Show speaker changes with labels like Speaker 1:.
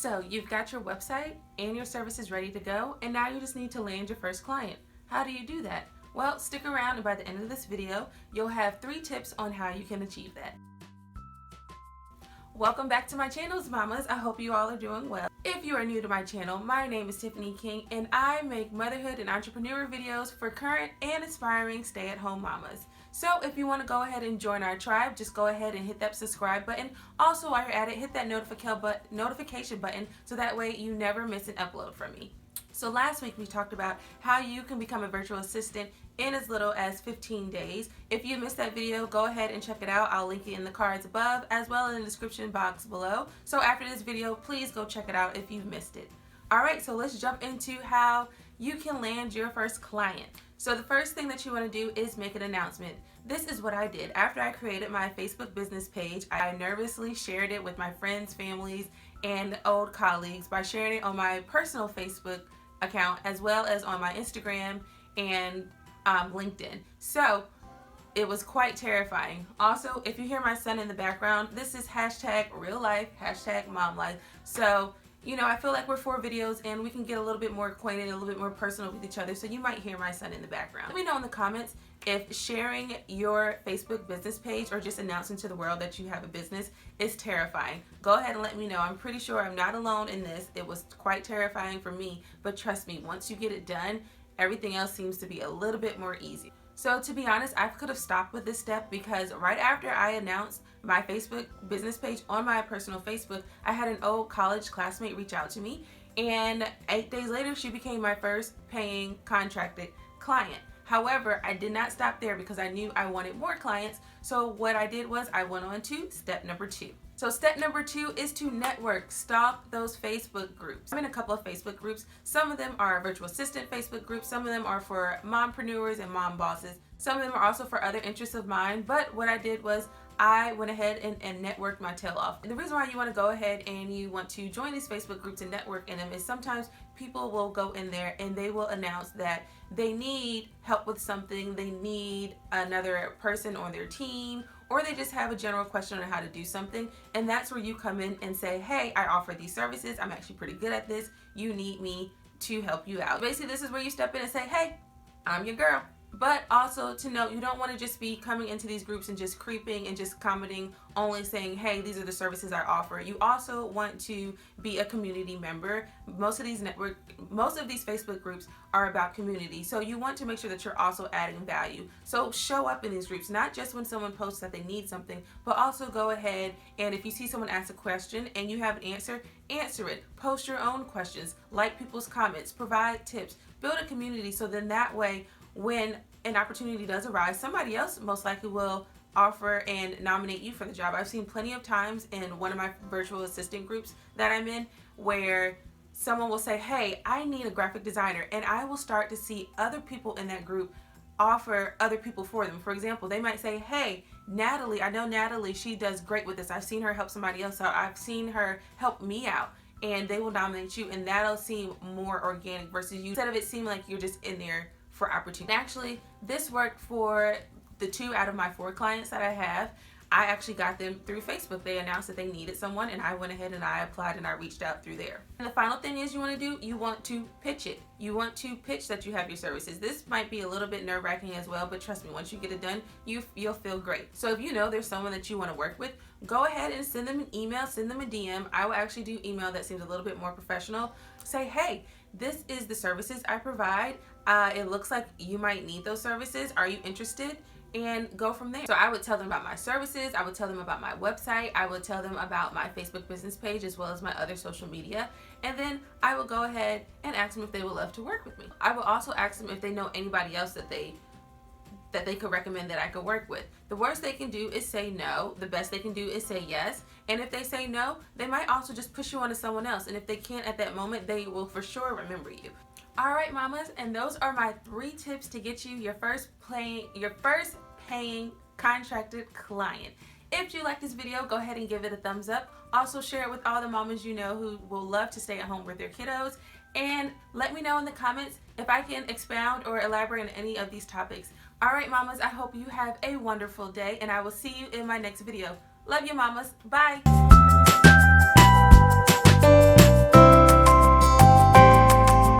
Speaker 1: So you've got your website and your services ready to go, and now you just need to land your first client. How do you do that? Well, stick around, and by the end of this video, you'll have 3 tips on how you can achieve that. Welcome back to my channels, mamas. I hope you all are doing well. If you are new to my channel, my name is Tiffany King, and I make motherhood and entrepreneur videos for current and aspiring stay-at-home mamas. So if you want to go ahead and join our tribe, just go ahead and hit that subscribe button. Also, while you're at it, hit that notification button so that way you never miss an upload from me. So last week we talked about how you can become a virtual assistant in as little as 15 days. If you missed that video, go ahead and check it out. I'll link it in the cards above as well as in the description box below. So after this video, please go check it out if you've missed it. Alright, so let's jump into how you can land your first client. So the first thing that you want to do is make an announcement. This is what I did. After I created my Facebook business page, I nervously shared it with my friends, families, and old colleagues by sharing it on my personal Facebook account as well as on my Instagram and LinkedIn. So it was quite terrifying. Also, if you hear my son in the background, this is hashtag real life, hashtag mom life. So you know, I feel like we're 4 videos and we can get a little bit more acquainted, a little bit more personal with each other, so you might hear my son in the background. Let me know in the comments if sharing your Facebook business page or just announcing to the world that you have a business is terrifying. Go ahead and let me know. I'm pretty sure I'm not alone in this. It was quite terrifying for me, but trust me, once you get it done, everything else seems to be a little bit more easy. So to be honest, I could have stopped with this step because right after I announced my Facebook business page on my personal Facebook, I had an old college classmate reach out to me, and 8 days later she became my first paying contracted client. However, I did not stop there because I knew I wanted more clients. So what I did was I went on to step number 2. So step number 2 is to network. Stalk those Facebook groups. I'm in a couple of Facebook groups. Some of them are virtual assistant Facebook groups. Some of them are for mompreneurs and mom bosses. Some of them are also for other interests of mine. But what I did was I went ahead and networked my tail off. And the reason why you want to go ahead and you want to join these Facebook groups and network in them is sometimes people will go in there and they will announce that they need help with something, they need another person on their team, or they just have a general question on how to do something. And that's where you come in and say, hey, I offer these services. I'm actually pretty good at this. You need me to help you out. Basically, this is where you step in and say, hey, I'm your girl. But also to note, you don't want to just be coming into these groups and just creeping and just commenting, only saying, hey, these are the services I offer. You also want to be a community member. Most of these Facebook groups are about community. So you want to make sure that you're also adding value. So show up in these groups, not just when someone posts that they need something, but also go ahead and if you see someone ask a question and you have an answer, answer it. Post your own questions, like people's comments, provide tips, build a community so then that way when an opportunity does arise, somebody else most likely will offer and nominate you for the job. I've seen plenty of times in one of my virtual assistant groups that I'm in where someone will say, hey, I need a graphic designer, and I will start to see other people in that group offer other people for them. For example, they might say, hey, Natalie, I know Natalie, she does great with this. I've seen her help somebody else out. I've seen her help me out. And they will nominate you, and that'll seem more organic versus you, instead of it seeming like you're just in there for opportunity. Actually, this worked for the 2 out of my 4 clients that I have. I actually got them through Facebook. They announced that they needed someone, and I went ahead and I applied and I reached out through there. And the final thing is you want to do, you want to pitch it. You want to pitch that you have your services. This might be a little bit nerve-wracking as well, but trust me, once you get it done, you'll feel great. So if you know there's someone that you want to work with, go ahead and send them an email, send them a DM. I will actually do email that seems a little bit more professional. Say, hey, this is the services I provide. It looks like you might need those services. Are you interested? And go from there. So I would tell them about my services. I would tell them about my website. I would tell them about my Facebook business page as well as my other social media. And then I will go ahead and ask them if they would love to work with me. I will also ask them if they know anybody else that they could recommend that I could work with. The worst they can do is say no. The best they can do is say yes. And if they say no, they might also just push you on to someone else. And if they can't at that moment, they will for sure remember you. All right, mamas, and those are my 3 tips to get you your first paying contracted client. If you like this video, go ahead and give it a thumbs up. Also share it with all the mamas you know who will love to stay at home with their kiddos. And let me know in the comments if I can expound or elaborate on any of these topics. All right, mamas, I hope you have a wonderful day, and I will see you in my next video. Love you, mamas. Bye.